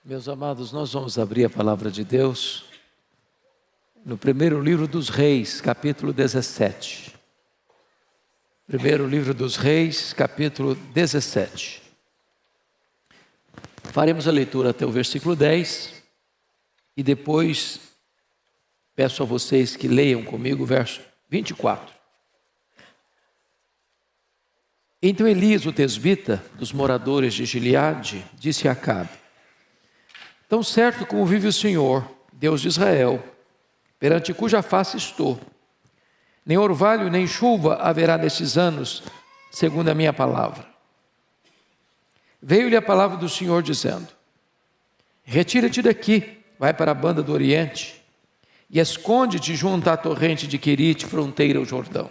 Meus amados, nós vamos abrir a palavra de Deus no primeiro livro dos Reis, capítulo 17. Primeiro livro dos Reis, capítulo 17. Faremos a leitura até o versículo 10 e depois peço a vocês que leiam comigo o verso 24. Então Elias, o tesbita, dos moradores de Gileade, disse a Acabe: tão certo como vive o Senhor, Deus de Israel, perante cuja face estou, nem orvalho nem chuva haverá nesses anos, segundo a minha palavra. Veio-lhe a palavra do Senhor dizendo: retira-te daqui, vai para a banda do Oriente, e esconde-te junto à torrente de Querite, fronteira ao Jordão.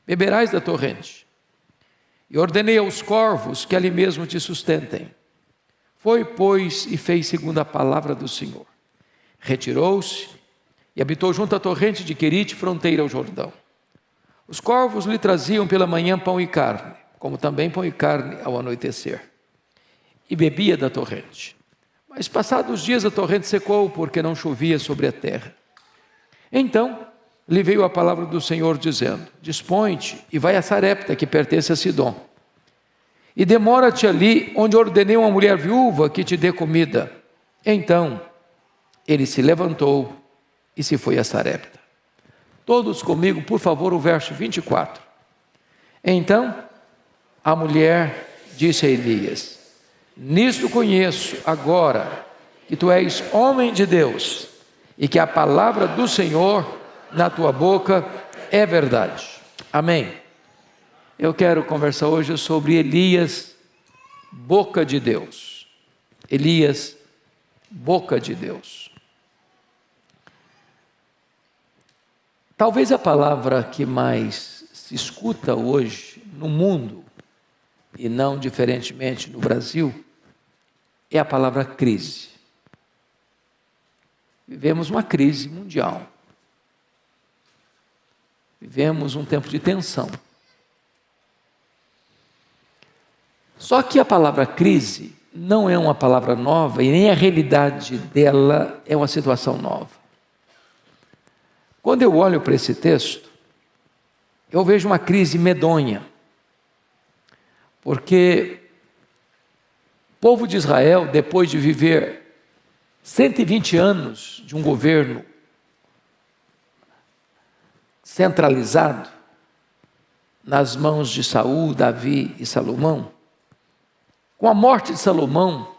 Beberás da torrente. E ordenei aos corvos que ali mesmo te sustentem. Foi, pois, e fez segundo a palavra do Senhor. Retirou-se e habitou junto à torrente de Querite, fronteira ao Jordão. Os corvos lhe traziam pela manhã pão e carne, como também pão e carne ao anoitecer. E bebia da torrente. Mas passados os dias a torrente secou, porque não chovia sobre a terra. Então lhe veio a palavra do Senhor dizendo: dispõe-te e vai a Sarepta, que pertence a Sidom. E demora-te ali, onde ordenei uma mulher viúva que te dê comida. Então ele se levantou e se foi a Sarepta. Todos comigo, por favor, o verso 24. Então a mulher disse a Elias: nisto conheço agora que tu és homem de Deus, e que a palavra do Senhor na tua boca é verdade. Amém. Eu quero conversar hoje sobre Elias, boca de Deus. Elias, boca de Deus. Talvez a palavra que mais se escuta hoje no mundo, e não diferentemente no Brasil, é a palavra crise. Vivemos uma crise mundial. Vivemos um tempo de tensão. Só que a palavra crise não é uma palavra nova e nem a realidade dela é uma situação nova. Quando eu olho para esse texto, eu vejo uma crise medonha, porque o povo de Israel, depois de viver 120 anos de um governo centralizado nas mãos de Saul, Davi e Salomão, com a morte de Salomão,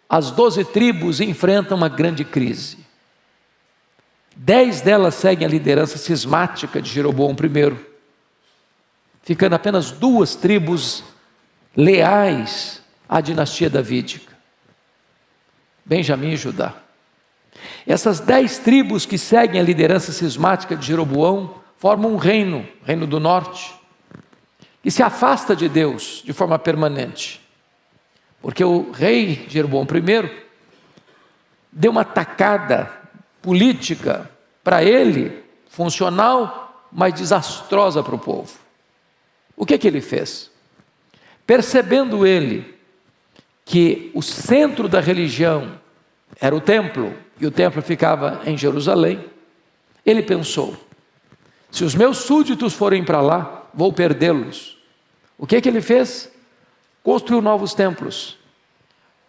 as 12 tribos enfrentam uma grande crise. 10 delas seguem a liderança cismática de Jeroboão I, ficando apenas 2 tribos leais à dinastia davídica, Benjamim e Judá. Essas 10 tribos que seguem a liderança cismática de Jeroboão formam um reino, reino do norte, que se afasta de Deus de forma permanente. Porque o rei Jeroboão I deu uma tacada política para ele, funcional, mas desastrosa para o povo. O que ele fez? Percebendo ele que o centro da religião era o templo, e o templo ficava em Jerusalém, ele pensou: se os meus súditos forem para lá, vou perdê-los. O que ele fez? Construiu novos templos,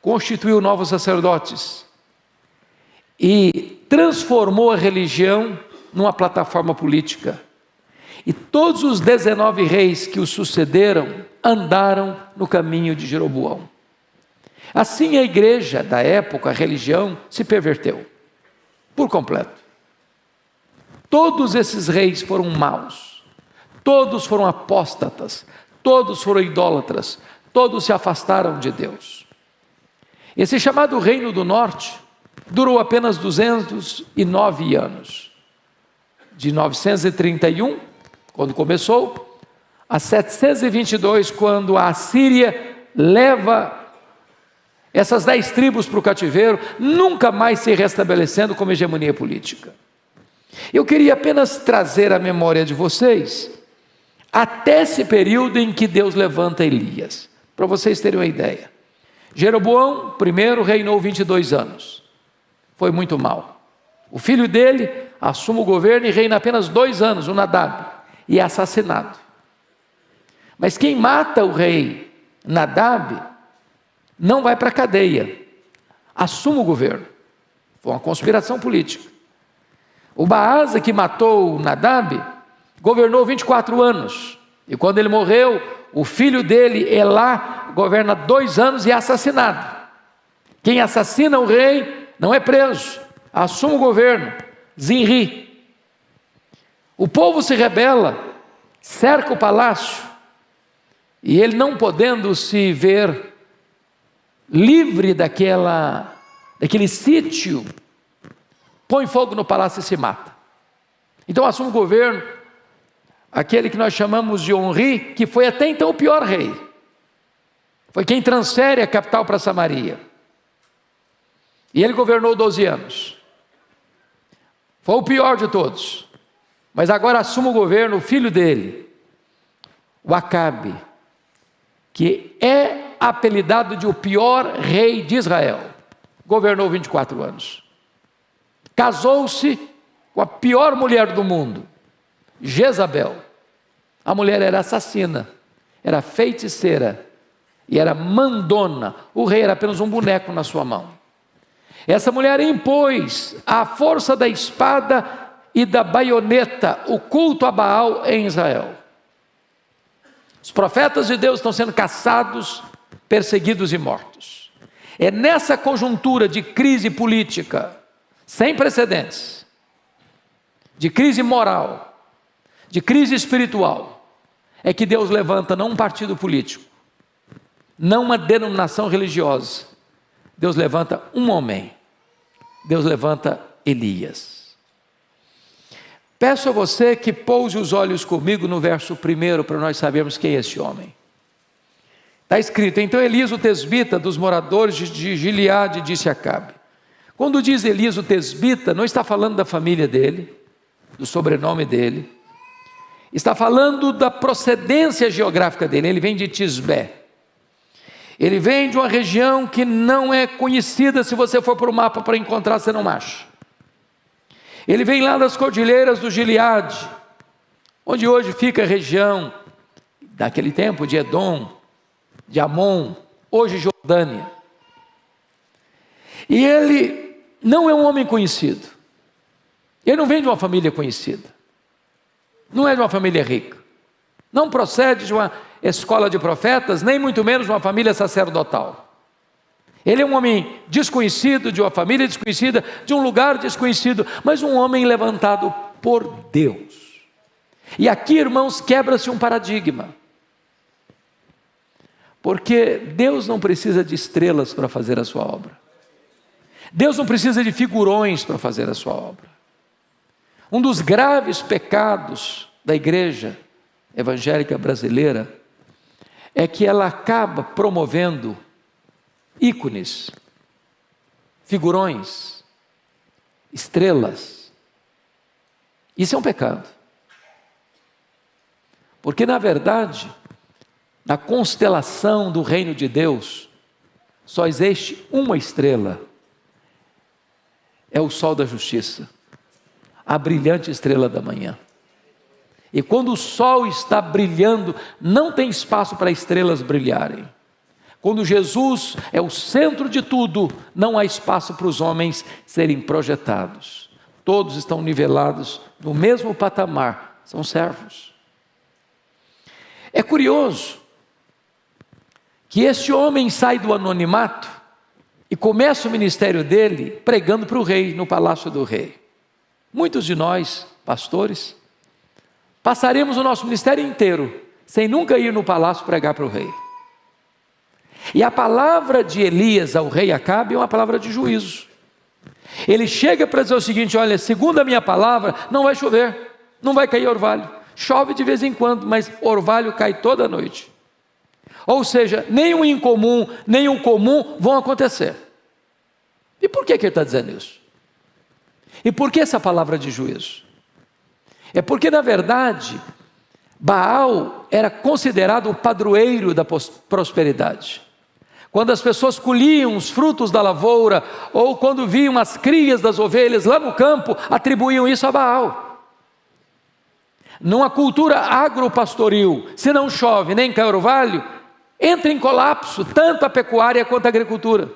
constituiu novos sacerdotes e transformou a religião numa plataforma política. E todos os 19 reis que o sucederam andaram no caminho de Jeroboão. Assim a igreja da época, a religião, se perverteu por completo. Todos esses reis foram maus, todos foram apóstatas, todos foram idólatras, todos se afastaram de Deus. Esse chamado Reino do Norte durou apenas 209 anos. De 931, quando começou, a 722, quando a Assíria leva essas 10 tribos para o cativeiro, nunca mais se restabelecendo como hegemonia política. Eu queria apenas trazer à memória de vocês até esse período em que Deus levanta Elias, para vocês terem uma ideia. Jeroboão I reinou 22 anos. Foi muito mal. O filho dele assume o governo e reina apenas 2 anos, o Nadab, e é assassinado. Mas quem mata o rei Nadab não vai para a cadeia, assume o governo. Foi uma conspiração política. O Baasa, que matou o Nadab, governou 24 anos. E quando ele morreu, o filho dele, Elá, governa 2 anos e é assassinado. Quem assassina o rei não é preso, assume o governo, Zinri. O povo se rebela, cerca o palácio, e ele, não podendo se ver livre daquele sítio, põe fogo no palácio e se mata. Então assume o governo aquele que nós chamamos de Onri, que foi até então o pior rei. Foi quem transfere a capital para Samaria. E ele governou 12 anos. Foi o pior de todos. Mas agora assume o governo o filho dele, o Acabe, que é apelidado de o pior rei de Israel. Governou 24 anos. Casou-se com a pior mulher do mundo, Jezabel. A mulher era assassina, era feiticeira e era mandona. O rei era apenas um boneco na sua mão. Essa mulher impôs a força da espada e da baioneta o culto a Baal em Israel. Os profetas de Deus estão sendo caçados, perseguidos e mortos. É nessa conjuntura de crise política sem precedentes, de crise moral, de crise espiritual, é que Deus levanta não um partido político, não uma denominação religiosa. Deus levanta um homem. Deus levanta Elias. Peço a você que pouse os olhos comigo no verso 1, para nós sabermos quem é esse homem. Está escrito: então Elias o tesbita, dos moradores de Gileade, disse a Acabe. Quando diz Elias o tesbita, não está falando da família dele, do sobrenome dele. Está falando da procedência geográfica dele. Ele vem de Tisbé. Ele vem de uma região que não é conhecida. Se você for para o mapa para encontrar, você não acha. Ele vem lá das cordilheiras do Gileade, onde hoje fica a região, daquele tempo, de Edom, de Amon, hoje Jordânia. E ele não é um homem conhecido. Ele não vem de uma família conhecida. Não é de uma família rica. Não procede de uma escola de profetas, nem muito menos de uma família sacerdotal. Ele é um homem desconhecido, de uma família desconhecida, de um lugar desconhecido, mas um homem levantado por Deus. E aqui, irmãos, quebra-se um paradigma. Porque Deus não precisa de estrelas para fazer a sua obra. Deus não precisa de figurões para fazer a sua obra. Um dos graves pecados da igreja evangélica brasileira é que ela acaba promovendo ícones, figurões, estrelas. Isso é um pecado. Porque, na verdade, na constelação do reino de Deus, só existe uma estrela. É o sol da justiça, a brilhante estrela da manhã. E quando o sol está brilhando, não tem espaço para estrelas brilharem. Quando Jesus é o centro de tudo, não há espaço para os homens serem projetados. Todos estão nivelados no mesmo patamar, são servos. É curioso que este homem sai do anonimato e começa o ministério dele pregando para o rei, no palácio do rei. Muitos de nós, pastores, passaremos o nosso ministério inteiro sem nunca ir no palácio pregar para o rei. E a palavra de Elias ao rei Acabe é uma palavra de juízo. Ele chega para dizer o seguinte: olha, segundo a minha palavra, não vai chover, não vai cair orvalho. Chove de vez em quando, mas orvalho cai toda noite. Ou seja, nem o incomum, nem o comum vão acontecer. E por que ele está dizendo isso? E por que essa palavra de juízo? É porque, na verdade, Baal era considerado o padroeiro da prosperidade. Quando as pessoas colhiam os frutos da lavoura, ou quando viam as crias das ovelhas lá no campo, atribuíam isso a Baal. Numa cultura agropastoril, se não chove nem cai orvalho, entra em colapso tanto a pecuária quanto a agricultura.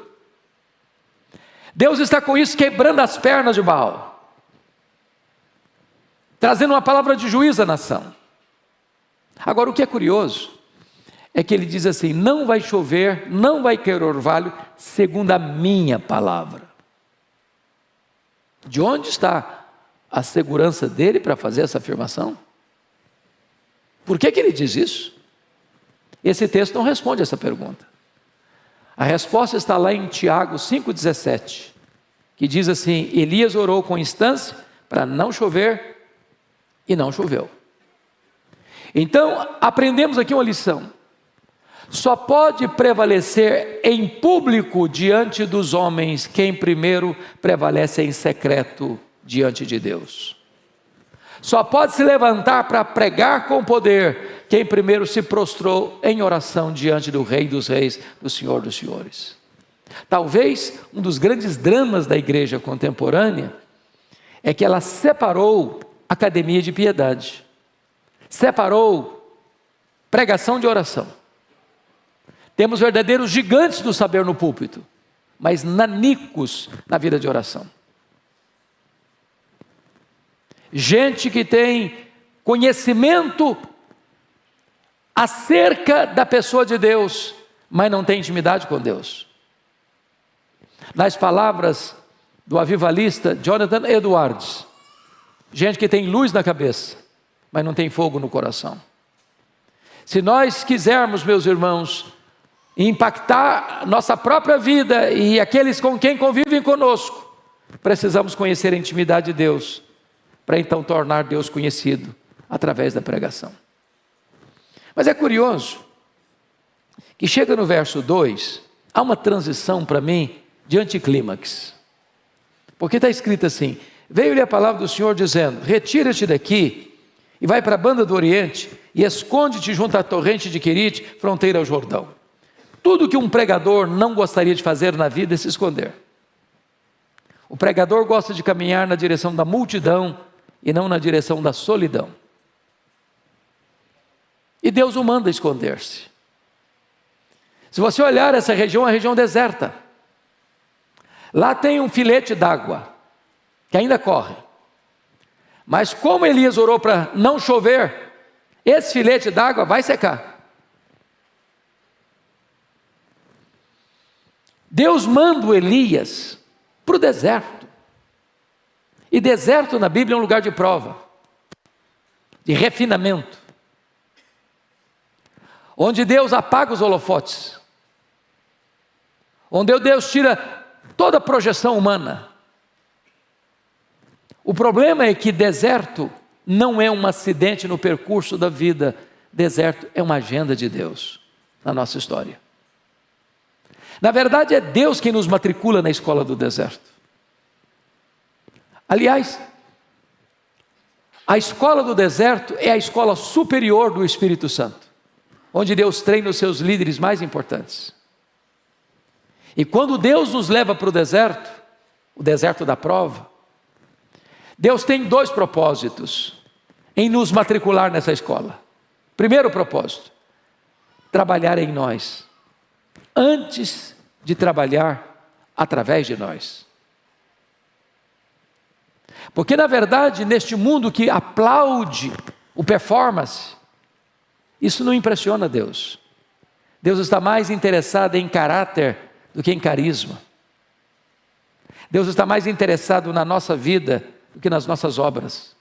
Deus está com isso quebrando as pernas de Baal, trazendo uma palavra de juízo à nação. Agora, o que é curioso é que ele diz assim: não vai chover, não vai cair orvalho, segundo a minha palavra. De onde está a segurança dele para fazer essa afirmação? Por que ele diz isso? Esse texto não responde essa pergunta. A resposta está lá em Tiago 5,17, que diz assim: Elias orou com instância para não chover, e não choveu. Então, aprendemos aqui uma lição: só pode prevalecer em público diante dos homens quem primeiro prevalece em secreto diante de Deus. Só pode se levantar para pregar com poder quem primeiro se prostrou em oração diante do Rei dos Reis, do Senhor dos Senhores. Talvez um dos grandes dramas da igreja contemporânea é que ela separou academia de piedade, separou pregação de oração. Temos verdadeiros gigantes do saber no púlpito, mas nanicos na vida de oração. Gente que tem conhecimento acerca da pessoa de Deus, mas não tem intimidade com Deus. Nas palavras do avivalista Jonathan Edwards, gente que tem luz na cabeça, mas não tem fogo no coração. Se nós quisermos, meus irmãos, impactar nossa própria vida e aqueles com quem convivem conosco, precisamos conhecer a intimidade de Deus, para então tornar Deus conhecido através da pregação. Mas é curioso que chega no verso 2, há uma transição para mim de anticlímax, porque está escrito assim: veio-lhe a palavra do Senhor dizendo: retira-te daqui e vai para a banda do Oriente e esconde-te junto à torrente de Querite, fronteira ao Jordão. Tudo que um pregador não gostaria de fazer na vida é se esconder. O pregador gosta de caminhar na direção da multidão e não na direção da solidão. E Deus o manda esconder-se. Se você olhar essa região, é uma região deserta. Lá tem um filete d'água, que ainda corre. Mas como Elias orou para não chover, esse filete d'água vai secar. Deus manda o Elias para o deserto. E deserto na Bíblia é um lugar de prova, de refinamento, onde Deus apaga os holofotes, onde Deus tira toda a projeção humana. O problema é que deserto não é um acidente no percurso da vida, deserto é uma agenda de Deus na nossa história. Na verdade, é Deus quem nos matricula na escola do deserto. Aliás, a escola do deserto é a escola superior do Espírito Santo, onde Deus treina os seus líderes mais importantes. E quando Deus nos leva para o deserto da prova, Deus tem dois propósitos em nos matricular nessa escola. Primeiro propósito: trabalhar em nós, antes de trabalhar através de nós. Porque na verdade, neste mundo que aplaude o performance, isso não impressiona Deus. Deus está mais interessado em caráter do que em carisma. Deus está mais interessado na nossa vida do que nas nossas obras.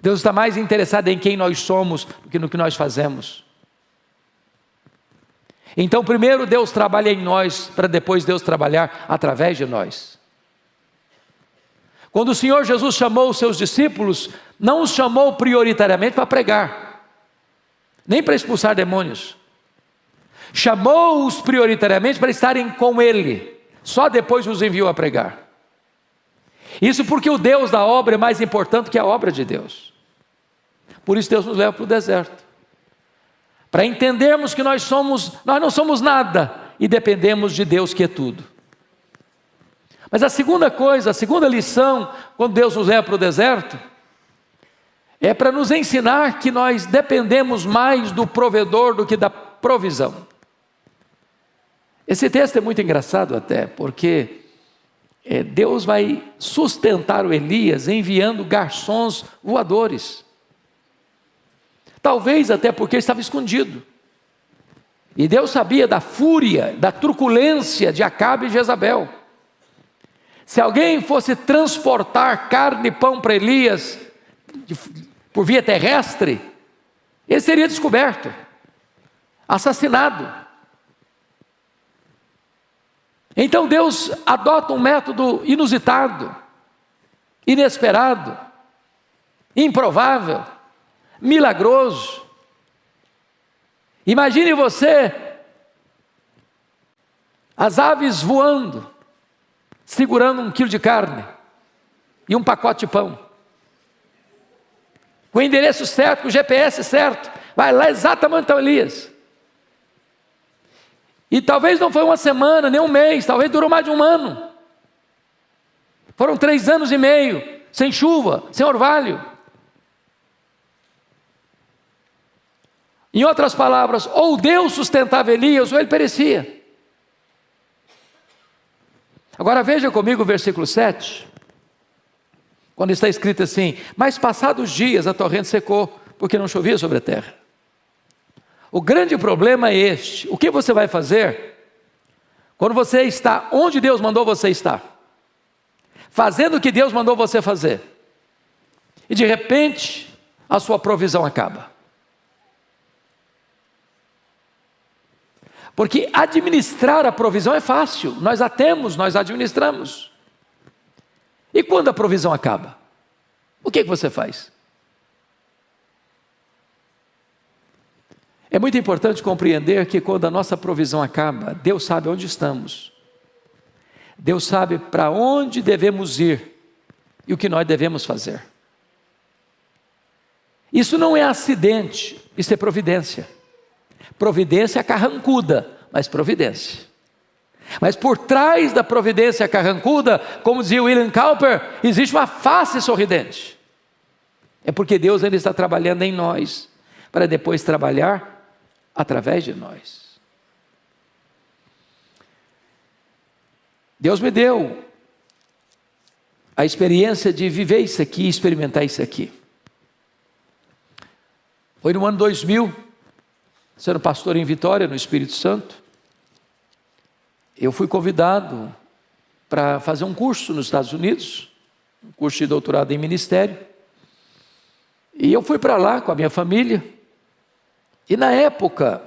Deus está mais interessado em quem nós somos do que no que nós fazemos. Então primeiro Deus trabalha em nós, para depois Deus trabalhar através de nós. Quando o Senhor Jesus chamou os seus discípulos, não os chamou prioritariamente para pregar, nem para expulsar demônios. Chamou-os prioritariamente para estarem com Ele, só depois os enviou a pregar. Isso porque o Deus da obra é mais importante que a obra de Deus. Por isso Deus nos leva para o deserto, para entendermos que nós não somos nada e dependemos de Deus que é tudo. Mas a segunda coisa, a segunda lição, quando Deus nos leva para o deserto, é para nos ensinar que nós dependemos mais do provedor do que da provisão. Esse texto é muito engraçado até, porque Deus vai sustentar o Elias enviando garçons voadores. Talvez até porque estava escondido. E Deus sabia da fúria, da truculência de Acabe e Jezabel. Se alguém fosse transportar carne e pão para Elias por via terrestre, ele seria descoberto, assassinado. Então Deus adota um método inusitado, inesperado, improvável, milagroso. Imagine você, as aves voando, segurando 1 quilo de carne e um pacote de pão, com o endereço certo, com o GPS certo, vai lá exatamente ao Elias. E talvez não foi uma semana, nem um mês, talvez durou mais de um ano. Foram 3 anos e meio, sem chuva, sem orvalho. Em outras palavras, ou Deus sustentava Elias, ou ele perecia. Agora veja comigo o versículo 7, quando está escrito assim: mas passados dias a torrente secou, porque não chovia sobre a terra. O grande problema é este: o que você vai fazer quando você está onde Deus mandou você estar, fazendo o que Deus mandou você fazer, e de repente a sua provisão acaba? Porque administrar a provisão é fácil, nós a temos, nós a administramos. E quando a provisão acaba, o que você faz? É muito importante compreender que quando a nossa provisão acaba, Deus sabe onde estamos. Deus sabe para onde devemos ir e o que nós devemos fazer. Isso não é acidente, isso é providência. Providência carrancuda, mas providência. Mas por trás da providência carrancuda, como dizia William Cowper, existe uma face sorridente. É porque Deus ainda está trabalhando em nós, para depois trabalhar através de nós. Deus me deu a experiência de viver isso aqui, experimentar isso aqui. Foi no ano 2000, sendo pastor em Vitória, no Espírito Santo, eu fui convidado para fazer um curso nos Estados Unidos, um curso de doutorado em ministério, e eu fui para lá com a minha família. E na época,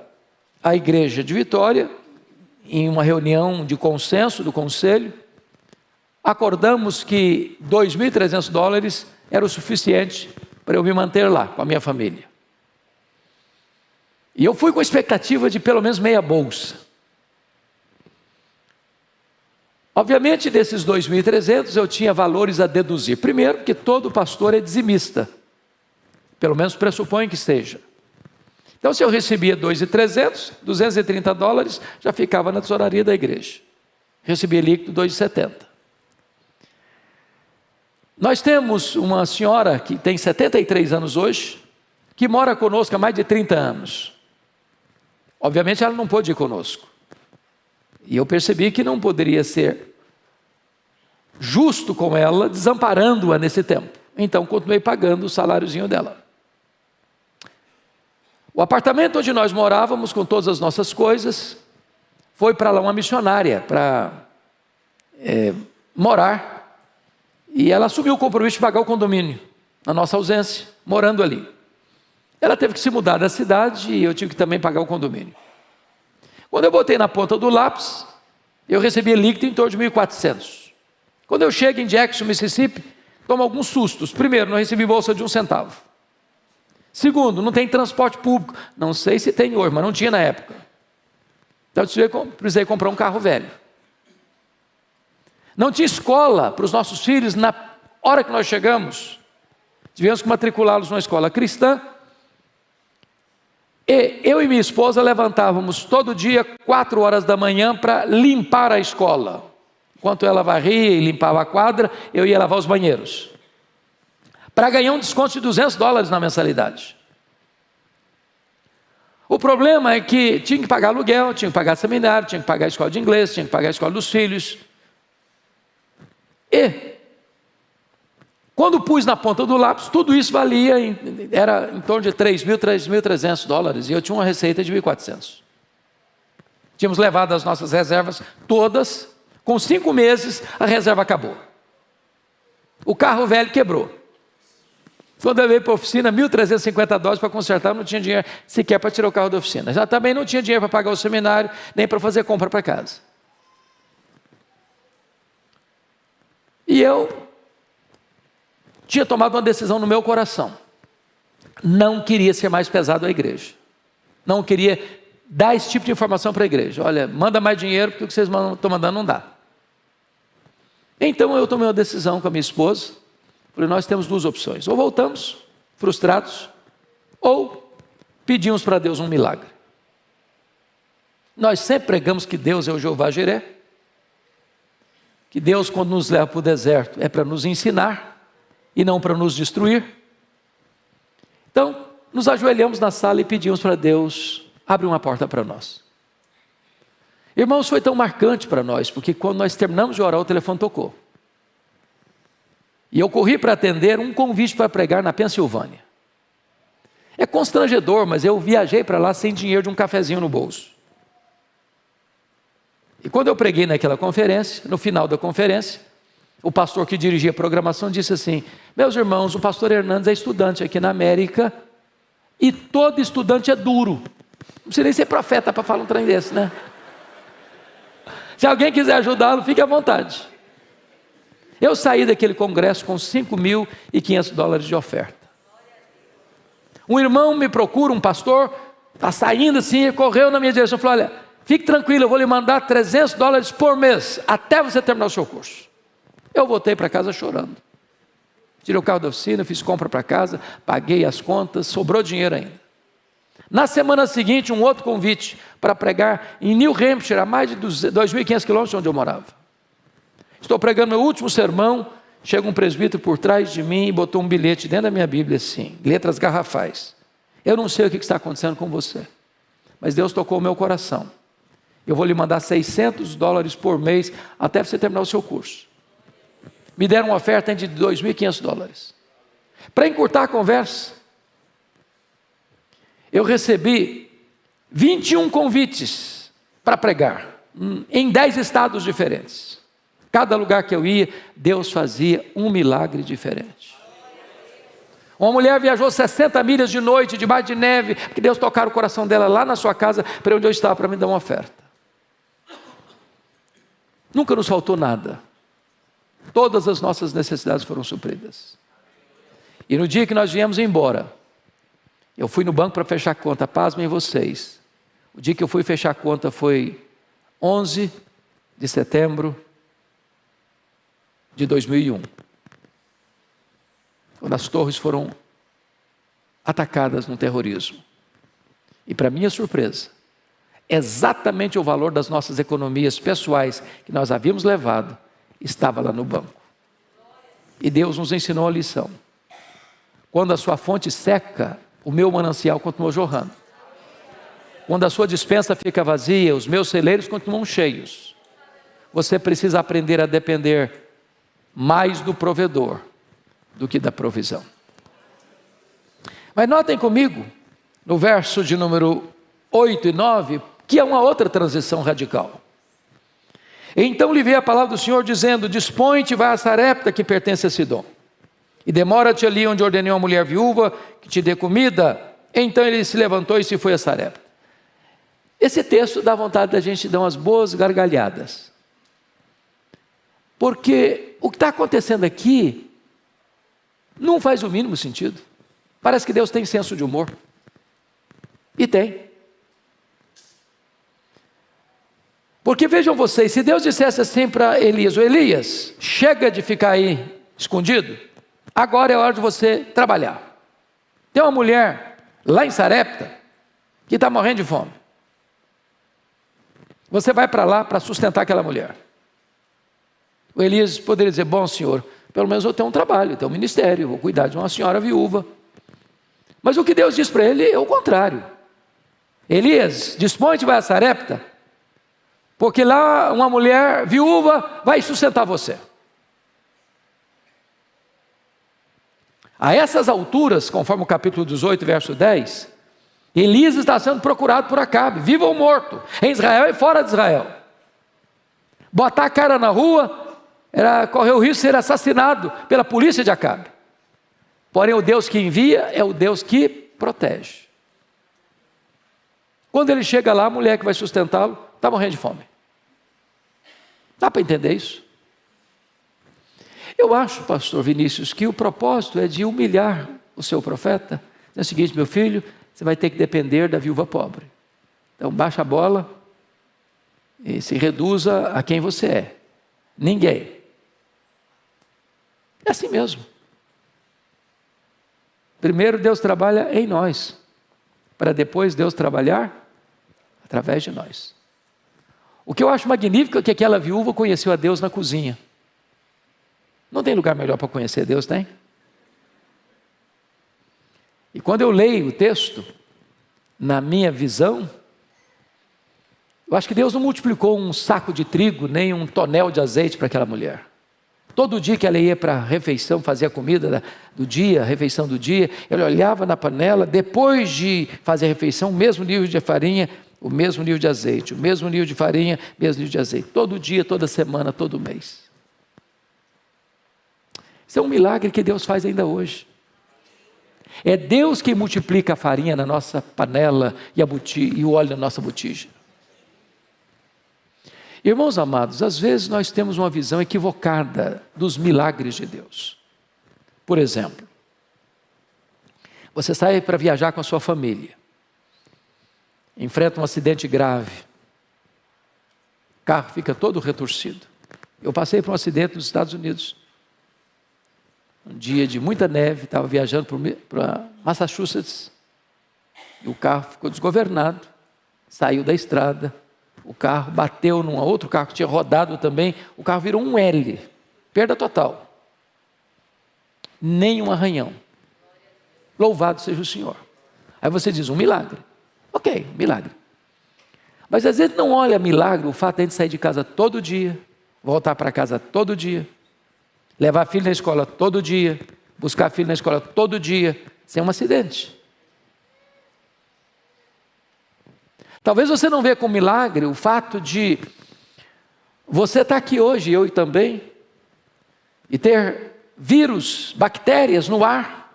a igreja de Vitória, em uma reunião de consenso do conselho, acordamos que $2.300 era o suficiente para eu me manter lá com a minha família. E eu fui com a expectativa de pelo menos meia bolsa. Obviamente, desses 2.300 eu tinha valores a deduzir. Primeiro, porque todo pastor é dizimista, pelo menos pressupõe que seja. Então, se eu recebia 2.300, $230 já ficava na tesouraria da igreja. Recebia líquido 2,70. Nós temos uma senhora que tem 73 anos hoje, que mora conosco há mais de 30 anos. Obviamente ela não pôde ir conosco. E eu percebi que não poderia ser justo com ela, desamparando-a nesse tempo. Então continuei pagando o saláriozinho dela. O apartamento onde nós morávamos, com todas as nossas coisas, foi para lá uma missionária, para morar. E ela assumiu o compromisso de pagar o condomínio, na nossa ausência, morando ali. Ela teve que se mudar da cidade e eu tive que também pagar o condomínio. Quando eu botei na ponta do lápis, eu recebi líquido em torno de 1.400. Quando eu chego em Jackson, Mississippi, tomo alguns sustos. Primeiro, não recebi bolsa de 1 centavo. Segundo, não tem transporte público. Não sei se tem hoje, mas não tinha na época. Então eu precisei comprar um carro velho. Não tinha escola para os nossos filhos na hora que nós chegamos. Tivemos que matriculá-los numa escola cristã. E eu e minha esposa levantávamos todo dia 4 horas da manhã para limpar a escola. Enquanto ela varria e limpava a quadra, eu ia lavar os banheiros, para ganhar um desconto de $200 na mensalidade. O problema é que tinha que pagar aluguel, tinha que pagar seminário, tinha que pagar a escola de inglês, tinha que pagar a escola dos filhos. E quando pus na ponta do lápis, tudo isso valia, era em torno de $3.300, e eu tinha uma receita de 1.400. Tínhamos levado as nossas reservas todas, com 5 meses a reserva acabou. O carro velho quebrou. Quando eu veio para a oficina, $1.350 para consertar, não tinha dinheiro sequer para tirar o carro da oficina. Já também não tinha dinheiro para pagar o seminário, nem para fazer compra para casa. E eu tinha tomado uma decisão no meu coração. Não queria ser mais pesado à igreja. Não queria dar esse tipo de informação para a igreja. Olha, manda mais dinheiro, porque o que vocês estão mandando não dá. Então eu tomei uma decisão com a minha esposa. Falei, nós temos 2 opções. Ou voltamos frustrados, ou pedimos para Deus um milagre. Nós sempre pregamos que Deus é o Jeová Jiré. Que Deus, quando nos leva para o deserto, é para nos ensinar e não para nos destruir. Então, nos ajoelhamos na sala e pedimos para Deus abrir uma porta para nós. Irmãos, foi tão marcante para nós, porque quando nós terminamos de orar, o telefone tocou. E eu corri para atender um convite para pregar na Pensilvânia. É constrangedor, mas eu viajei para lá sem dinheiro de um cafezinho no bolso. E quando eu preguei naquela conferência, no final da conferência, o pastor que dirigia a programação disse assim: meus irmãos, o pastor Hernandes é estudante aqui na América, e todo estudante é duro. Não precisa nem ser profeta para falar um trem desse, né? Se alguém quiser ajudá-lo, fique à vontade. Eu saí daquele congresso com $5.500 de oferta. Um irmão me procura, um pastor, está saindo assim, correu na minha direção e falou: olha, fique tranquilo, eu vou lhe mandar $300 por mês, até você terminar o seu curso. Eu voltei para casa chorando. Tirei o carro da oficina, fiz compra para casa, paguei as contas, sobrou dinheiro ainda. Na semana seguinte, um outro convite para pregar em New Hampshire, a mais de 2.500 quilômetros de onde eu morava. Estou pregando meu último sermão, chega um presbítero por trás de mim e botou um bilhete dentro da minha Bíblia assim, letras garrafais. Eu não sei o que está acontecendo com você, mas Deus tocou o meu coração. Eu vou lhe mandar $600 por mês até você terminar o seu curso. Me deram uma oferta de $2.500. Para encurtar a conversa, eu recebi 21 convites para pregar, em 10 estados diferentes. Cada lugar que eu ia, Deus fazia um milagre diferente. Uma mulher viajou 60 milhas de noite, debaixo de neve, porque Deus tocara o coração dela lá na sua casa, para onde eu estava, para me dar uma oferta. Nunca nos faltou nada. Todas as nossas necessidades foram supridas. E no dia que nós viemos embora, eu fui no banco para fechar a conta, pasmem vocês. O dia que eu fui fechar a conta foi 11 de setembro de 2001. Quando as torres foram atacadas no terrorismo. E para minha surpresa, exatamente o valor das nossas economias pessoais que nós havíamos levado, estava lá no banco. E Deus nos ensinou a lição. Quando a sua fonte seca, o meu manancial continua jorrando. Quando a sua despensa fica vazia, os meus celeiros continuam cheios. Você precisa aprender a depender mais do provedor do que da provisão. Mas notem comigo, no verso de número 8 e 9, que é uma outra transição radical. Então lhe veio a palavra do Senhor dizendo: dispõe-te, vai a Sarepta, que pertence a Sidom, e demora-te ali onde ordenei uma mulher viúva que te dê comida. Então ele se levantou e se foi a Sarepta. Esse texto dá vontade da gente dar umas boas gargalhadas, porque o que está acontecendo aqui não faz o mínimo sentido. Parece que Deus tem senso de humor, e tem. Porque vejam vocês, se Deus dissesse assim para Elias: Elias, chega de ficar aí escondido, agora é hora de você trabalhar. Tem uma mulher lá em Sarepta que está morrendo de fome. Você vai para lá para sustentar aquela mulher. O Elias poderia dizer, bom senhor, pelo menos eu tenho um trabalho, eu tenho um ministério, vou cuidar de uma senhora viúva. Mas o que Deus diz para ele é o contrário. Elias, dispõe-te, vai a Sarepta, porque lá uma mulher viúva vai sustentar você. A essas alturas, conforme o capítulo 18, verso 10, Elias está sendo procurado por Acabe, vivo ou morto, em Israel e fora de Israel. Botar a cara na rua era correr o risco de ser assassinado pela polícia de Acabe. Porém, o Deus que envia é o Deus que protege. Quando ele chega lá, a mulher que vai sustentá-lo está morrendo de fome. Dá para entender isso? Eu acho, pastor Vinícius, que o propósito é de humilhar o seu profeta. É o seguinte, meu filho, você vai ter que depender da viúva pobre. Então baixa a bola e se reduza a quem você é. Ninguém. É assim mesmo. Primeiro Deus trabalha em nós, para depois Deus trabalhar através de nós. O que eu acho magnífico é que aquela viúva conheceu a Deus na cozinha. Não tem lugar melhor para conhecer Deus, tem? E quando eu leio o texto, na minha visão, eu acho que Deus não multiplicou um saco de trigo, nem um tonel de azeite para aquela mulher. Todo dia que ela ia para a refeição, fazia a comida do dia, a refeição do dia, ela olhava na panela, depois de fazer a refeição, o mesmo nível de farinha, o mesmo nível de azeite, o mesmo nível de farinha, o mesmo nível de azeite. Todo dia, toda semana, todo mês. Isso é um milagre que Deus faz ainda hoje. É Deus que multiplica a farinha na nossa panela e o óleo na nossa botija. Irmãos amados, às vezes nós temos uma visão equivocada dos milagres de Deus. Por exemplo, você sai para viajar com a sua família, enfrenta um acidente grave, o carro fica todo retorcido. Eu passei por um acidente nos Estados Unidos, um dia de muita neve, estava viajando para Massachusetts, e o carro ficou desgovernado, saiu da estrada, o carro bateu num outro carro que tinha rodado também, o carro virou um L, perda total, nem um arranhão. Louvado seja o Senhor. Aí você diz, um milagre. Ok, milagre. Mas às vezes não olha milagre o fato de a gente sair de casa todo dia, voltar para casa todo dia, levar filho na escola todo dia, buscar filho na escola todo dia, sem um acidente. Talvez você não veja como milagre o fato de você estar aqui hoje, eu também, e ter vírus, bactérias no ar.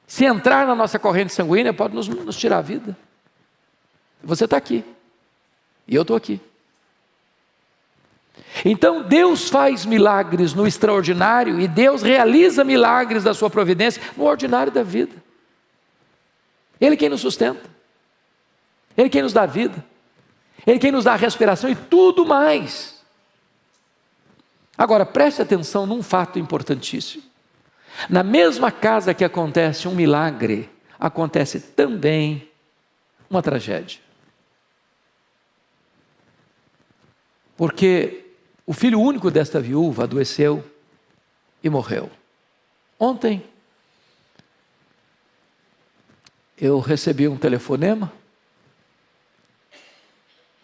Se entrar na nossa corrente sanguínea, pode nos tirar a vida. Você está aqui, e eu estou aqui. Então Deus faz milagres no extraordinário, e Deus realiza milagres da sua providência no ordinário da vida. Ele quem nos sustenta. Ele quem nos dá vida, Ele quem nos dá a respiração e tudo mais. Agora, preste atenção num fato importantíssimo. Na mesma casa que acontece um milagre, acontece também uma tragédia. Porque o filho único desta viúva adoeceu e morreu. Ontem, eu recebi um telefonema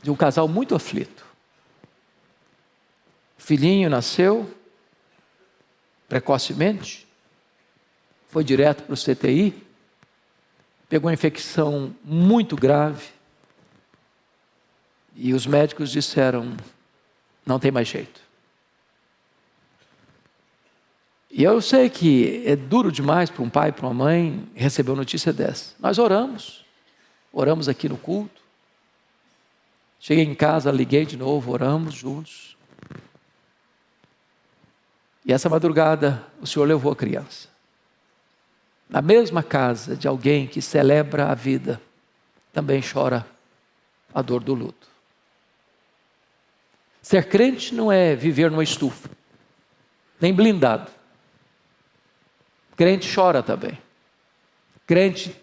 de um casal muito aflito. O filhinho nasceu precocemente, foi direto para o CTI, pegou uma infecção muito grave, e os médicos disseram, não tem mais jeito. E eu sei que é duro demais para um pai e para uma mãe receber uma notícia dessa. Nós oramos aqui no culto, cheguei em casa, liguei de novo, oramos juntos. E essa madrugada o Senhor levou a criança. Na mesma casa de alguém que celebra a vida, também chora a dor do luto. Ser crente não é viver numa estufa, nem blindado. Crente chora também. Crente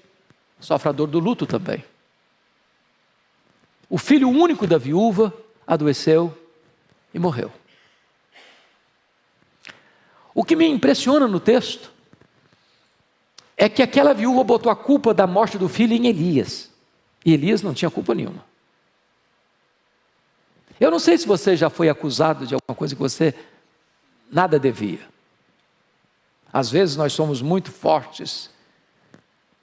sofre a dor do luto também. O filho único da viúva adoeceu e morreu. O que me impressiona no texto é que aquela viúva botou a culpa da morte do filho em Elias. E Elias não tinha culpa nenhuma. Eu não sei se você já foi acusado de alguma coisa que você nada devia. Às vezes nós somos muito fortes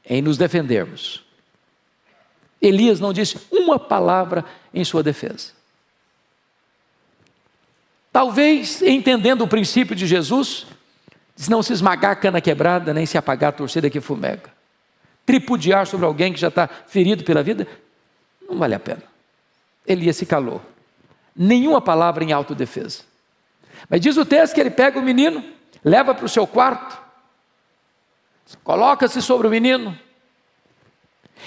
em nos defendermos. Elias não disse uma palavra em sua defesa. Talvez, entendendo o princípio de Jesus, de não se esmagar a cana quebrada, nem se apagar a torcida que fumega. Tripudiar sobre alguém que já está ferido pela vida, não vale a pena. Elias se calou. Nenhuma palavra em autodefesa. Mas diz o texto que ele pega o menino, leva para o seu quarto, coloca-se sobre o menino,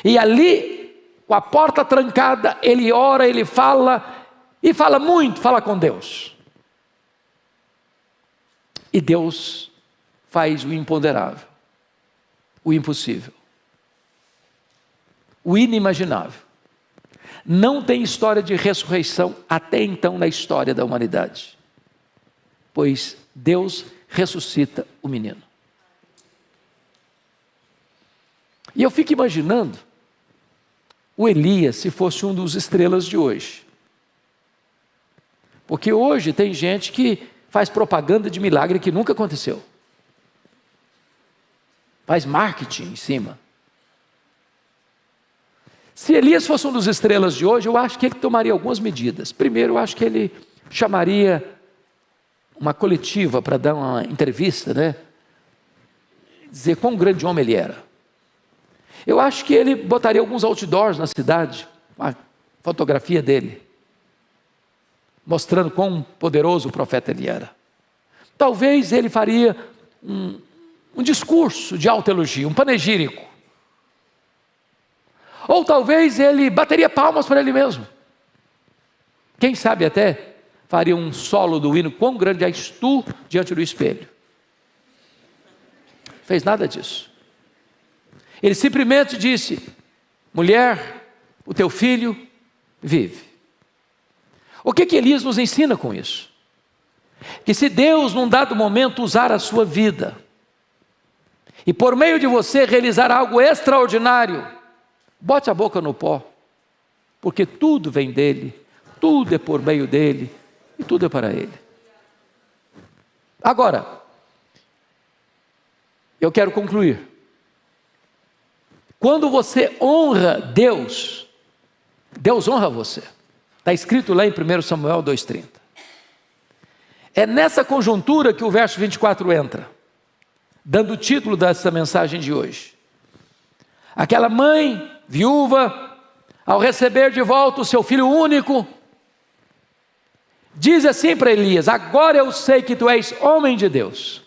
e ali, com a porta trancada, ele ora, ele fala, e fala muito, fala com Deus. E Deus faz o imponderável, o impossível, o inimaginável. Não tem história de ressurreição até então na história da humanidade, pois Deus ressuscita o menino. E eu fico imaginando o Elias se fosse um dos estrelas de hoje. Porque hoje tem gente que faz propaganda de milagre que nunca aconteceu. Faz marketing em cima. Se Elias fosse um dos estrelas de hoje, eu acho que ele tomaria algumas medidas. Primeiro, eu acho que ele chamaria uma coletiva para dar uma entrevista, né? Dizer quão grande homem ele era. Eu acho que ele botaria alguns outdoors na cidade, uma fotografia dele, mostrando quão poderoso o profeta ele era. Talvez ele faria um discurso de autoelogio, um panegírico. Ou talvez ele bateria palmas para ele mesmo. Quem sabe até faria um solo do hino, quão grande és tu diante do espelho. Fez nada disso. Ele simplesmente disse: mulher, o teu filho vive. O que Elias nos ensina com isso? Que se Deus num dado momento usar a sua vida, e por meio de você realizar algo extraordinário, bote a boca no pó, porque tudo vem dele, tudo é por meio dele, e tudo é para ele. Agora, eu quero concluir. Quando você honra Deus, Deus honra você. Está escrito lá em 1 Samuel 2,30. É nessa conjuntura que o verso 24 entra, dando o título dessa mensagem de hoje. Aquela mãe, viúva, ao receber de volta o seu filho único, diz assim para Elias: agora eu sei que tu és homem de Deus,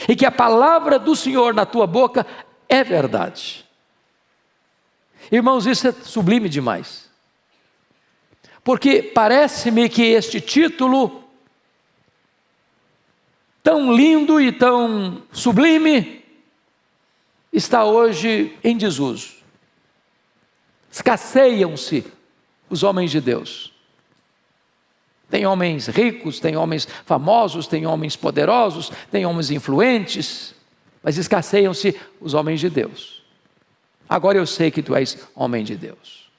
e que a palavra do Senhor na tua boca é verdade. Irmãos, isso é sublime demais. Porque parece-me que este título, tão lindo e tão sublime, está hoje em desuso. Escasseiam-se os homens de Deus. Tem homens ricos, tem homens famosos, tem homens poderosos, tem homens influentes, mas escasseiam-se os homens de Deus. Agora eu sei que tu és homem de Deus.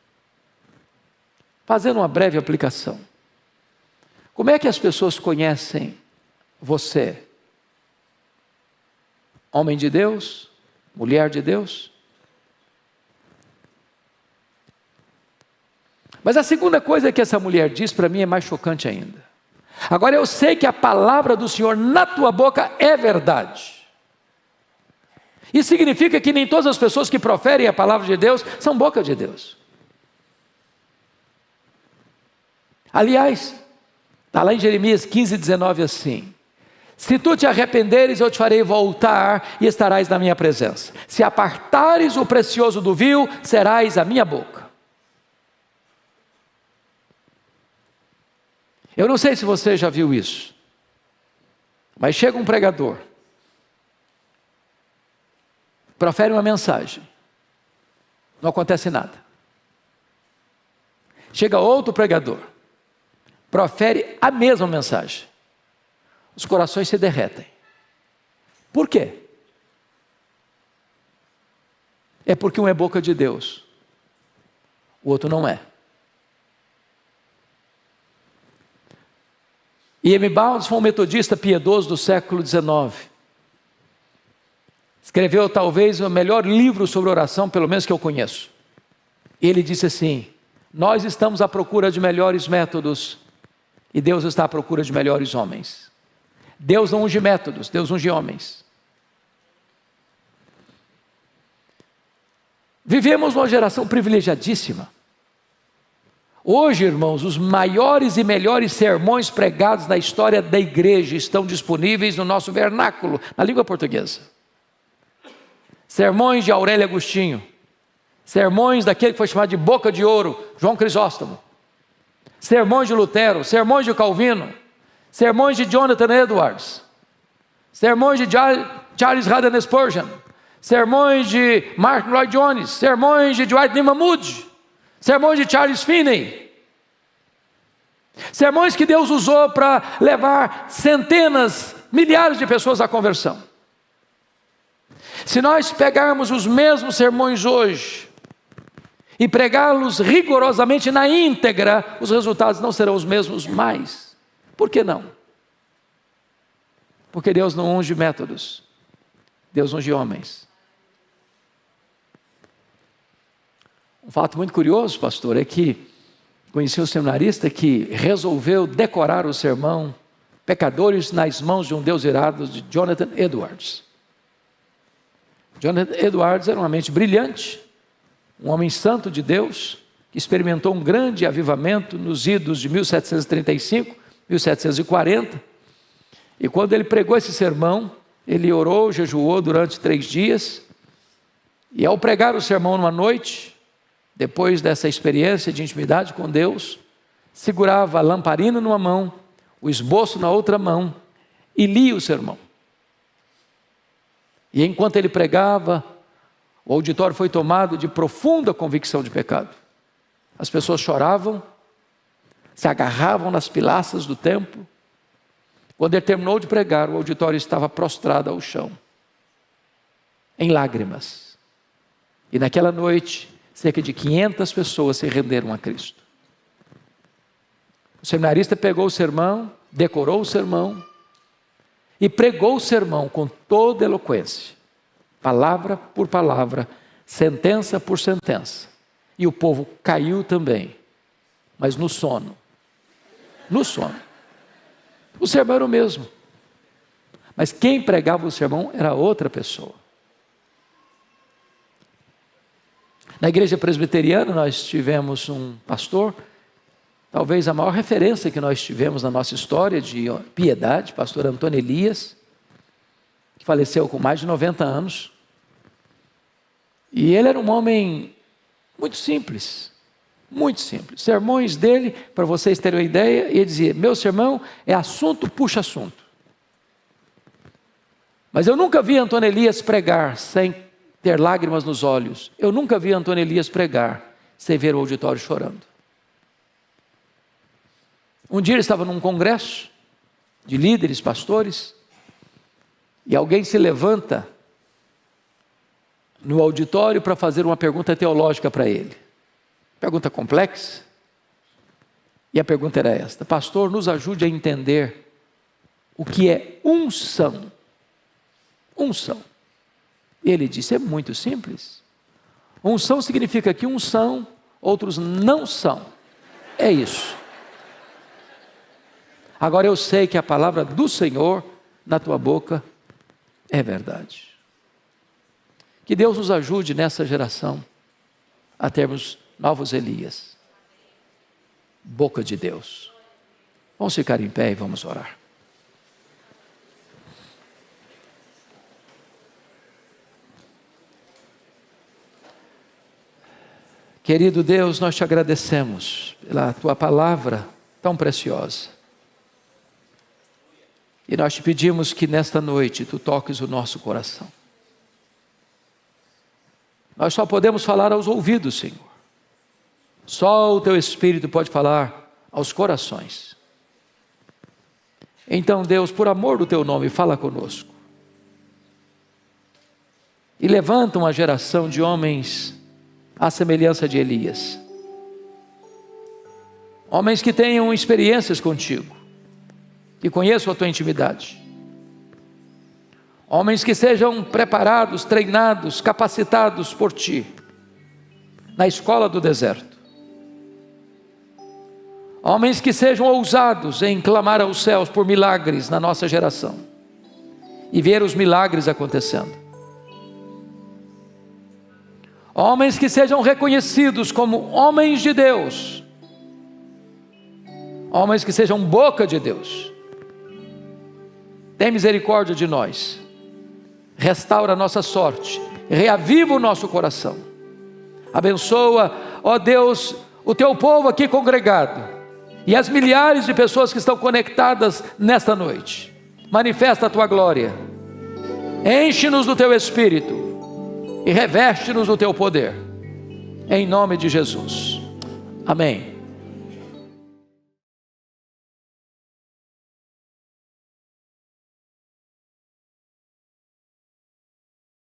Fazendo uma breve aplicação. Como é que as pessoas conhecem você? Homem de Deus? Mulher de Deus? Mas a segunda coisa que essa mulher diz para mim é mais chocante ainda. Agora eu sei que a palavra do Senhor na tua boca é verdade. Isso significa que nem todas as pessoas que proferem a palavra de Deus são boca de Deus. Aliás, está lá em Jeremias 15:19 assim: se tu te arrependeres, eu te farei voltar e estarás na minha presença. Se apartares o precioso do vil, serás a minha boca. Eu não sei se você já viu isso, mas chega um pregador, profere uma mensagem, não acontece nada. Chega outro pregador, profere a mesma mensagem, os corações se derretem. Por quê? É porque um é boca de Deus, o outro não é. E.M. Bounds foi um metodista piedoso do século XIX. Escreveu talvez o melhor livro sobre oração, pelo menos que eu conheço. Ele disse assim: nós estamos à procura de melhores métodos e Deus está à procura de melhores homens. Deus não unge métodos, Deus unge homens. Vivemos numa geração privilegiadíssima. Hoje, irmãos, os maiores e melhores sermões pregados na história da igreja estão disponíveis no nosso vernáculo, na língua portuguesa. Sermões de Aurélio Agostinho, sermões daquele que foi chamado de Boca de Ouro, João Crisóstomo, sermões de Lutero, sermões de Calvino, sermões de Jonathan Edwards, sermões de Charles Haddon Spurgeon, sermões de Mark Lloyd Jones, sermões de Dwight Lyman Moody, sermões de Charles Finney, sermões que Deus usou para levar centenas, milhares de pessoas à conversão. Se nós pegarmos os mesmos sermões hoje e pregá-los rigorosamente na íntegra, os resultados não serão os mesmos mais. Por que não? Porque Deus não unge métodos, Deus unge homens. Um fato muito curioso, pastor, é que conheci um seminarista que resolveu decorar o sermão Pecadores nas mãos de um Deus irado, de Jonathan Edwards. Jonathan Edwards era uma mente brilhante, um homem santo de Deus, que experimentou um grande avivamento nos idos de 1735, 1740, e quando ele pregou esse sermão, ele orou, jejuou durante 3 dias, e ao pregar o sermão numa noite, depois dessa experiência de intimidade com Deus, segurava a lamparina numa mão, o esboço na outra mão, e lia o sermão. E enquanto ele pregava, o auditório foi tomado de profunda convicção de pecado. As pessoas choravam, se agarravam nas pilastras do templo. Quando ele terminou de pregar, o auditório estava prostrado ao chão, em lágrimas. E naquela noite, cerca de 500 pessoas se renderam a Cristo. O seminarista pegou o sermão, decorou o sermão, e pregou o sermão com toda eloquência, palavra por palavra, sentença por sentença. E o povo caiu também, mas no sono. No sono. O sermão era o mesmo, mas quem pregava o sermão era outra pessoa. Na igreja presbiteriana nós tivemos um pastor, talvez a maior referência que nós tivemos na nossa história de piedade, pastor Antônio Elias, que faleceu com mais de 90 anos. E ele era um homem muito simples, muito simples. Sermões dele, para vocês terem uma ideia, ele dizia: meu sermão é assunto, puxa assunto. Mas eu nunca vi Antônio Elias pregar sem ter lágrimas nos olhos. Eu nunca vi Antônio Elias pregar sem ver o auditório chorando. Um dia ele estava num congresso de líderes, pastores, e alguém se levanta no auditório para fazer uma pergunta teológica para ele. Pergunta complexa. E a pergunta era esta: pastor, nos ajude a entender o que é unção. Unção. E ele disse: é muito simples. Unção significa que uns são, outros não são. É isso. Agora eu sei que a palavra do Senhor na tua boca é verdade. Que Deus nos ajude nessa geração a termos novos Elias. Boca de Deus. Vamos ficar em pé e vamos orar. Querido Deus, nós te agradecemos pela tua palavra tão preciosa. E nós te pedimos que nesta noite tu toques o nosso coração. Nós só podemos falar aos ouvidos, Senhor. Só o Teu Espírito pode falar aos corações. Então, Deus, por amor do Teu nome, fala conosco. E levanta uma geração de homens à semelhança de Elias. Homens que tenham experiências contigo, que conheçam a tua intimidade. Homens que sejam preparados, treinados, capacitados por ti, na escola do deserto. Homens que sejam ousados em clamar aos céus por milagres na nossa geração, e ver os milagres acontecendo. Homens que sejam reconhecidos como homens de Deus, homens que sejam boca de Deus. Tem misericórdia de nós, restaura a nossa sorte, reaviva o nosso coração, abençoa, ó Deus, o teu povo aqui congregado, e as milhares de pessoas que estão conectadas nesta noite. Manifesta a tua glória, enche-nos do teu Espírito, e reveste-nos do teu poder, em nome de Jesus, amém.